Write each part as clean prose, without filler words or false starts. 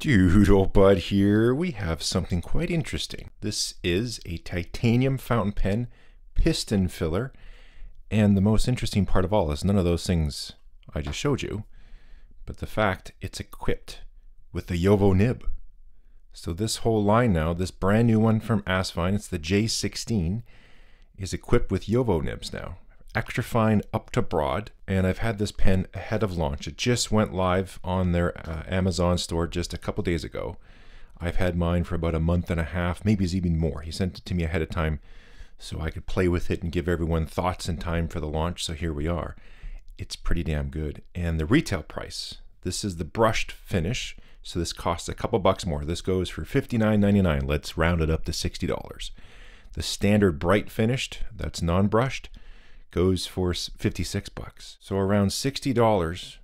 Doodlebud here. We have something quite interesting. This is a titanium fountain pen piston filler, and the most interesting part of all is none of those things I just showed you, but the fact it's equipped with the JoWo nib. So this whole line now, this brand new one from Asvine, it's the J16, is equipped with JoWo nibs now. Extra fine up to broad, and I've had this pen ahead of launch. It just went live on their Amazon store just a couple days ago. I've had mine for about a month and a half, maybe it's even more. He sent it to me ahead of time so I could play with it and give everyone thoughts in time for the launch, so here we are. It's pretty damn good. And the retail price, this is the brushed finish, so this costs a couple bucks more. This goes for $59.99. Let's round it up to $60. The standard bright finished, that's non-brushed, goes for 56 bucks. So around $60,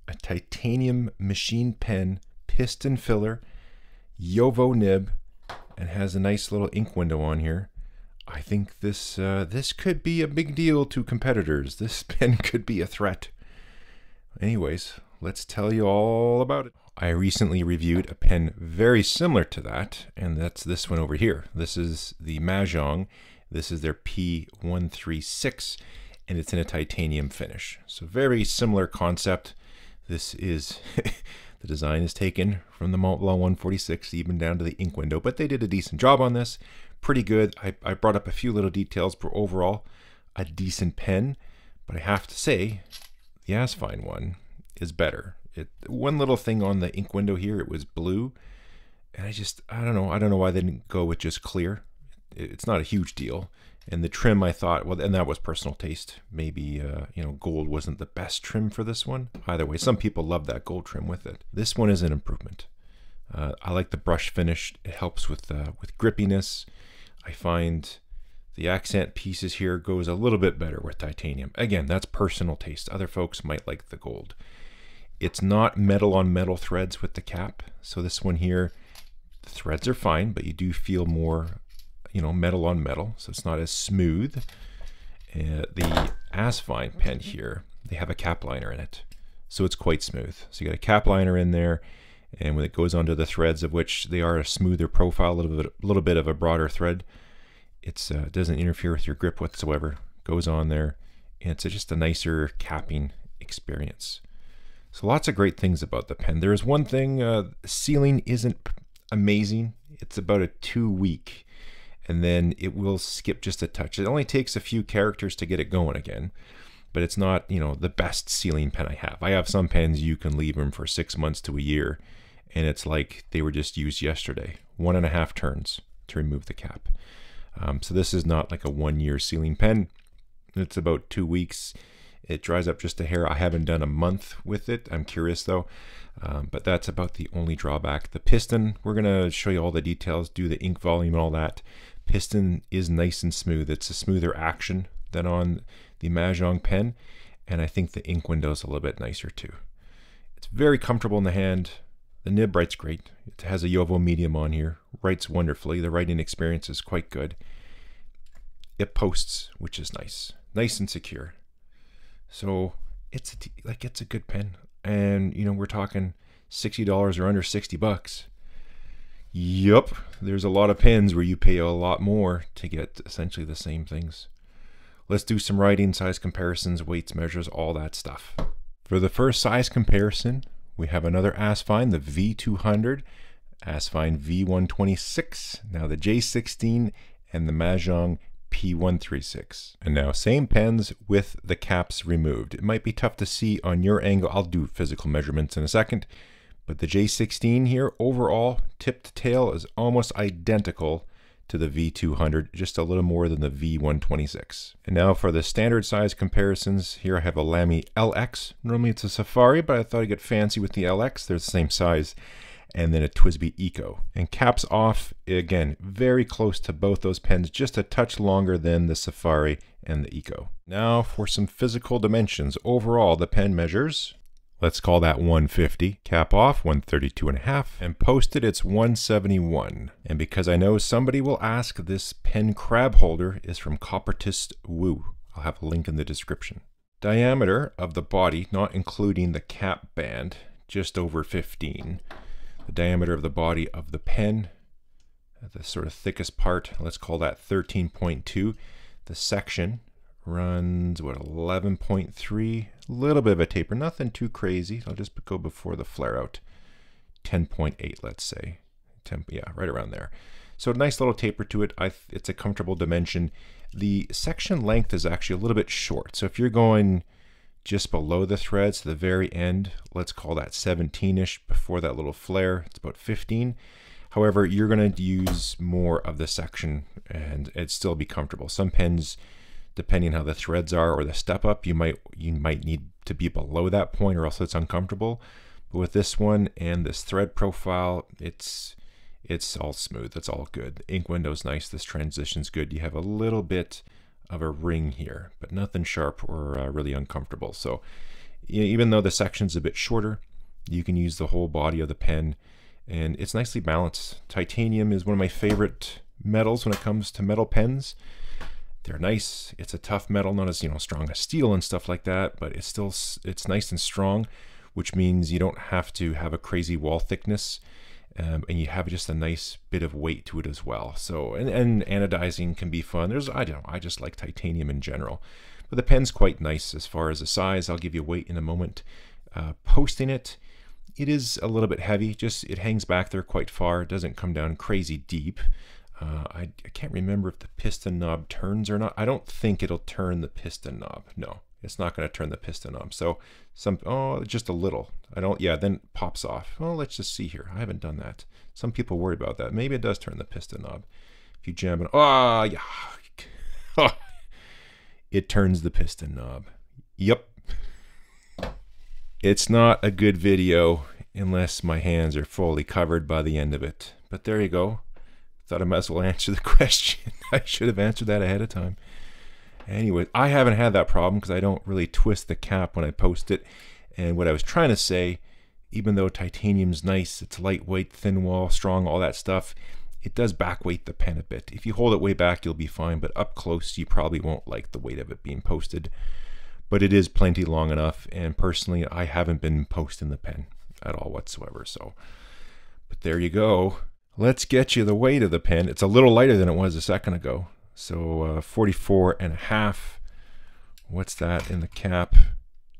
a titanium machine pen, piston filler, JoWo nib, and has a nice little ink window on here. I think this could be a big deal to competitors. This pen could be a threat. Anyways, let's tell you all about it. I recently reviewed a pen very similar to that, and that's this one over here. This is the Mahjong. This is their P136, and it's in a titanium finish. So very similar concept. This is, the design is taken from the Mont Blanc 146, even down to the ink window, but they did a decent job on this. Pretty good. I brought up a few little details, but overall, a decent pen. But I have to say, the Asvine one is better. One little thing on the ink window here, it was blue, and I don't know why they didn't go with just clear. It's not a huge deal. And the trim, I thought, well, and that was personal taste. Maybe, you know, gold wasn't the best trim for this one. Either way, some people love that gold trim with it. This one is an improvement. I like the brush finish. It helps with grippiness. I find the accent pieces here goes a little bit better with titanium. Again, that's personal taste. Other folks might like the gold. It's not metal on metal threads with the cap. So this one here, the threads are fine, but you do feel more, you know, metal on metal, so it's not as smooth. The Asvine pen here, they have a cap liner in it, so it's quite smooth. So you got a cap liner in there, and when it goes onto the threads, of which they are a smoother profile, a little bit of a broader thread, it doesn't interfere with your grip whatsoever. Goes on there, and it's just a nicer capping experience. So lots of great things about the pen. There is one thing, sealing isn't amazing. It's about a 2-week. And then it will skip just a touch. It only takes a few characters to get it going again, but it's not, you know, the best sealing pen I have. I have some pens you can leave them for 6 months to a year, and it's like they were just used yesterday. 1.5 turns to remove the cap. So this is not like a 1-year sealing pen. It's about 2 weeks. It dries up just a hair. I haven't done a month with it. I'm curious though. But that's about the only drawback. The piston, we're gonna show you all the details, do the ink volume and all that. Piston is nice and smooth. It's a smoother action than on the Mahjong pen, and I think the ink window is a little bit nicer too. It's very comfortable in the hand. The nib writes great. It has a JoWo medium on here. Writes wonderfully. The writing experience is quite good. It posts, which is nice. Nice and secure. So it's a good pen. And you know, we're talking $60 or under 60 bucks. Yup, there's a lot of pens where you pay a lot more to get essentially the same things. Let's do some writing, size comparisons, weights, measures, all that stuff. For the first size comparison, we have another Asvine, the V200, Asvine V126, now the J16, and the Mahjong P136. And now same pens with the caps removed. It might be tough to see on your angle. I'll do physical measurements in a second. But the J16 here, overall, tip to tail is almost identical to the V200, just a little more than the V126. And now for the standard size comparisons, here I have a Lamy LX. Normally it's a Safari, but I thought I'd get fancy with the LX. They're the same size. And then a TWSBI Eco. And caps off, again, very close to both those pens, just a touch longer than the Safari and the Eco. Now for some physical dimensions. Overall, the pen measures, let's call that 150, cap off 132.5, and posted it's 171. And because I know somebody will ask, this pen crab holder is from Coppertist Woo. I'll have a link in the description. Diameter of the body, not including the cap band, just over 15. The diameter of the body of the pen, the sort of thickest part, let's call that 13.2. The section runs, what, 11.3? A little bit of a taper, nothing too crazy. I'll just go before the flare out. 10.8, let's say. 10, yeah, right around there. So a nice little taper to it. It's a comfortable dimension. The section length is actually a little bit short. So if you're going just below the threads to the very end, let's call that 17-ish before that little flare. It's about 15. However, you're going to use more of the section and it'd still be comfortable. Some pens, depending on how the threads are or the step up, you might need to be below that point or else it's uncomfortable. But with this one and this thread profile, it's all smooth. It's all good. The ink window's nice. This transition's good. You have a little bit of a ring here, but nothing sharp or really uncomfortable. So even though the section's a bit shorter, you can use the whole body of the pen, and it's nicely balanced. Titanium is one of my favorite metals when it comes to metal pens. They're nice. It's a tough metal, not as strong as steel and stuff like that, but it's nice and strong, which means you don't have to have a crazy wall thickness. And you have just a nice bit of weight to it as well. So, and anodizing can be fun. I just like titanium in general. But the pen's quite nice as far as the size. I'll give you weight in a moment. Posting it is a little bit heavy. It hangs back there quite far. It doesn't come down crazy deep. I can't remember if the piston knob turns or not. I don't think it'll turn the piston knob. No, it's not going to turn the piston knob. So just a little. Then it pops off. Oh, let's just see here. I haven't done that. Some people worry about that. Maybe it does turn the piston knob. If you jam it, yeah. It turns the piston knob. Yep. It's not a good video unless my hands are fully covered by the end of it. But there you go. Thought I might as well answer the question. I should have answered that ahead of time. Anyway, I haven't had that problem because I don't really twist the cap when I post it. And what I was trying to say, even though titanium's nice, it's lightweight, thin wall, strong, all that stuff, it does backweight the pen a bit. If you hold it way back, you'll be fine, but up close, you probably won't like the weight of it being posted. But it is plenty long enough, and personally, I haven't been posting the pen at all whatsoever. So, but there you go. Let's get you the weight of the pen. It's a little lighter than it was a second ago. So 44.5. What's that in the cap?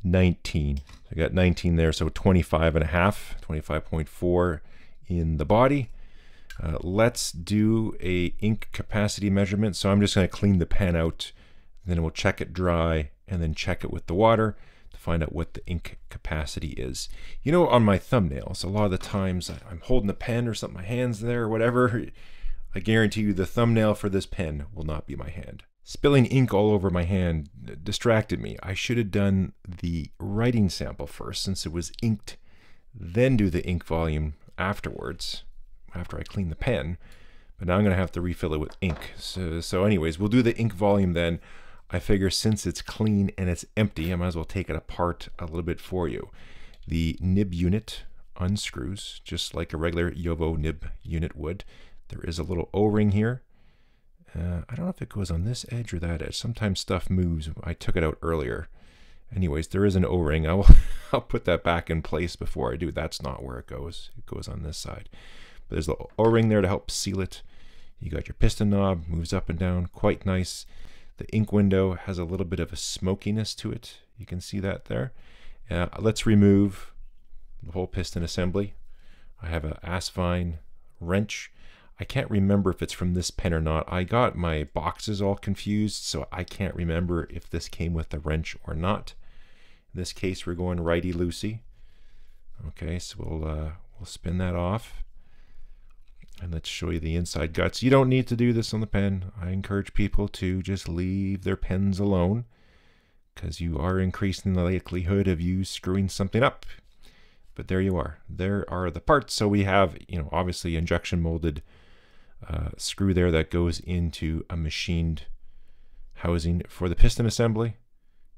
19. I got 19 there, so 25.5, 25.4 in the body. Let's do a ink capacity measurement. So I'm just going to clean the pen out, then we'll check it dry, and then check it with the water to find out what the ink capacity is. On my thumbnails, a lot of the times I'm holding a pen or something, my hand's there or whatever. I guarantee you the thumbnail for this pen will not be my hand. Spilling ink all over my hand distracted me. I should have done the writing sample first since it was inked, then do the ink volume afterwards, after I clean the pen. But now I'm going to have to refill it with ink. So anyways, we'll do the ink volume then. I figure since it's clean and it's empty, I might as well take it apart a little bit for you. The nib unit unscrews just like a regular Jowo nib unit would. There is a little O-ring here. I don't know if it goes on this edge or that edge. Sometimes stuff moves. I took it out earlier. Anyways, there is an O-ring. I'll put that back in place before I do. That's not where it goes. It goes on this side. But there's a O-ring there to help seal it. You got your piston knob, moves up and down, quite nice. The ink window has a little bit of a smokiness to it. You can see that there. Let's remove the whole piston assembly. I have an Asvine wrench. I can't remember if it's from this pen or not. I got my boxes all confused, so I can't remember if this came with the wrench or not. In this case, we're going righty-loosey. Okay, so we'll spin that off. And let's show you the inside guts. You don't need to do this on the pen. I encourage people to just leave their pens alone because you are increasing the likelihood of you screwing something up. But there you are. There are the parts. So we have, obviously injection molded screw there that goes into a machined housing for the piston assembly.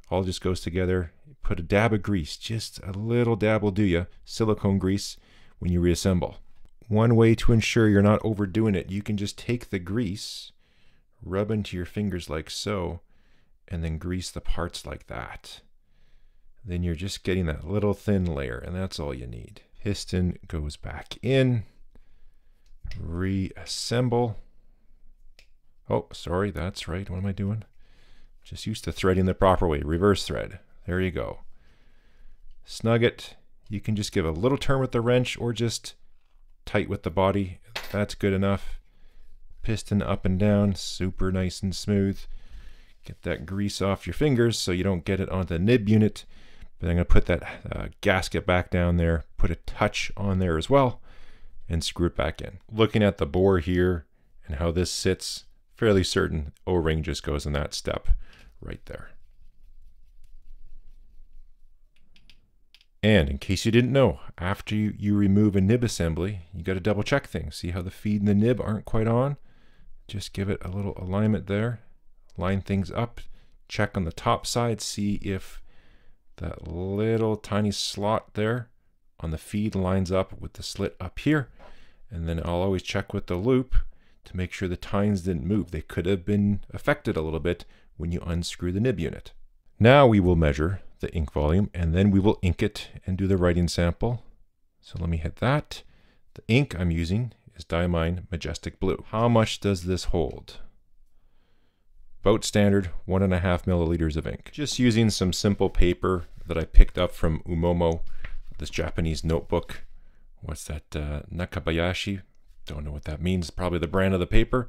All just goes together. Put a dab of grease, just a little dab will do you, silicone grease, when you reassemble. One way to ensure you're not overdoing it, you can just take the grease, rub into your fingers like so, and then grease the parts like that. Then you're just getting that little thin layer, and that's all you need. Piston goes back in. Reassemble. Oh, sorry, that's right. What am I doing? Just used to threading the proper way. Reverse thread. There you go. Snug it. You can just give a little turn with the wrench or just tight with the body. That's good enough. Piston up and down. Super nice and smooth. Get that grease off your fingers so you don't get it onto the nib unit. But I'm going to put that gasket back down there. Put a touch on there as well. And screw it back in. Looking at the bore here and how this sits, fairly certain O-ring just goes in that step right there. And in case you didn't know, after you remove a nib assembly, you got to double check things. See how the feed and the nib aren't quite on? Just give it a little alignment there. Line things up. Check on the top side. See if that little tiny slot there on the feed lines up with the slit up here. And then I'll always check with the loop to make sure the tines didn't move. They could have been affected a little bit when you unscrew the nib unit. Now we will measure the ink volume and then we will ink it and do the writing sample. So let me hit that. The ink I'm using is Diamine Majestic Blue. How much does this hold? About standard 1.5 milliliters of ink. Just using some simple paper that I picked up from Umomo, this Japanese notebook. What's that? Nakabayashi. Don't know what that means. Probably the brand of the paper.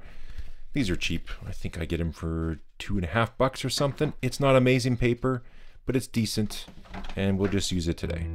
These are cheap. I think I get them for $2.50 or something. It's not amazing paper, but it's decent, and we'll just use it today.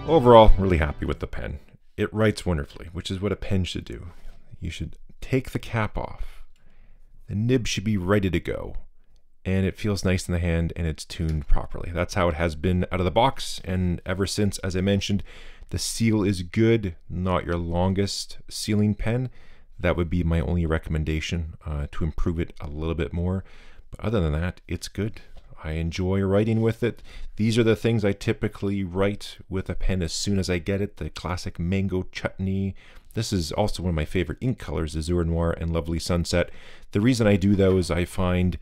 Overall, really happy with the pen. It writes wonderfully, which is what a pen should do. You should take the cap off. The nib should be ready to go. And it feels nice in the hand and it's tuned properly. That's how it has been out of the box. And ever since, as I mentioned, the seal is good, not your longest sealing pen. That would be my only recommendation to improve it a little bit more. But other than that, it's good. I enjoy writing with it. These are the things I typically write with a pen as soon as I get it. The classic mango chutney. This is also one of my favorite ink colors, Azure Noir and Lovely Sunset. The reason I do those, I find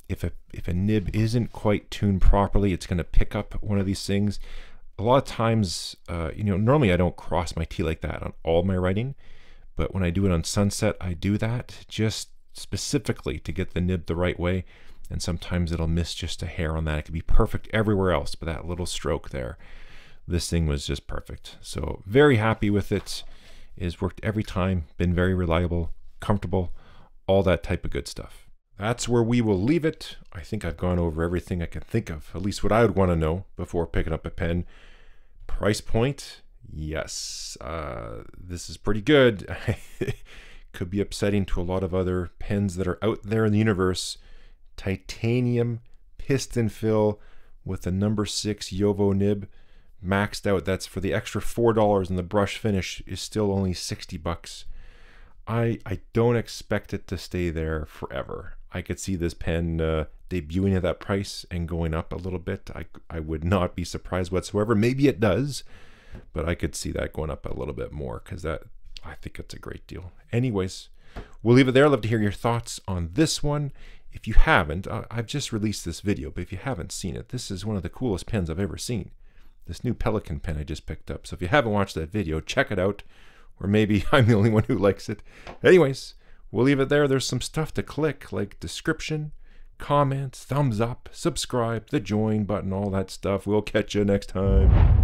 if a nib isn't quite tuned properly, it's going to pick up one of these things. A lot of times, normally I don't cross my T like that on all my writing, but when I do it on Sunset, I do that just specifically to get the nib the right way. And sometimes it'll miss just a hair on that. It could be perfect everywhere else, but that little stroke there, this thing was just perfect. So very happy with it. It has worked every time, been very reliable, comfortable, all that type of good stuff. That's where we will leave it. I think I've gone over everything I can think of, at least what I would want to know before picking up a pen. Price point, yes, this is pretty good. Could be upsetting to a lot of other pens that are out there in the universe. Titanium piston fill with a number 6 Yovo nib, maxed out. That's for the extra $4, and the brush finish is still only $60. I don't expect it to stay there forever. I could see this pen debuting at that price and going up a little bit. I would not be surprised whatsoever. Maybe it does, but I could see that going up a little bit more because I think it's a great deal. Anyways, we'll leave it there. I'd love to hear your thoughts on this one. If you haven't, I've just released this video, but if you haven't seen it, this is one of the coolest pens I've ever seen. This new Pelican pen I just picked up. So if you haven't watched that video, check it out. Or maybe I'm the only one who likes it. Anyways, we'll leave it there. There's some stuff to click, like description, comments, thumbs up, subscribe, the join button, all that stuff. We'll catch you next time.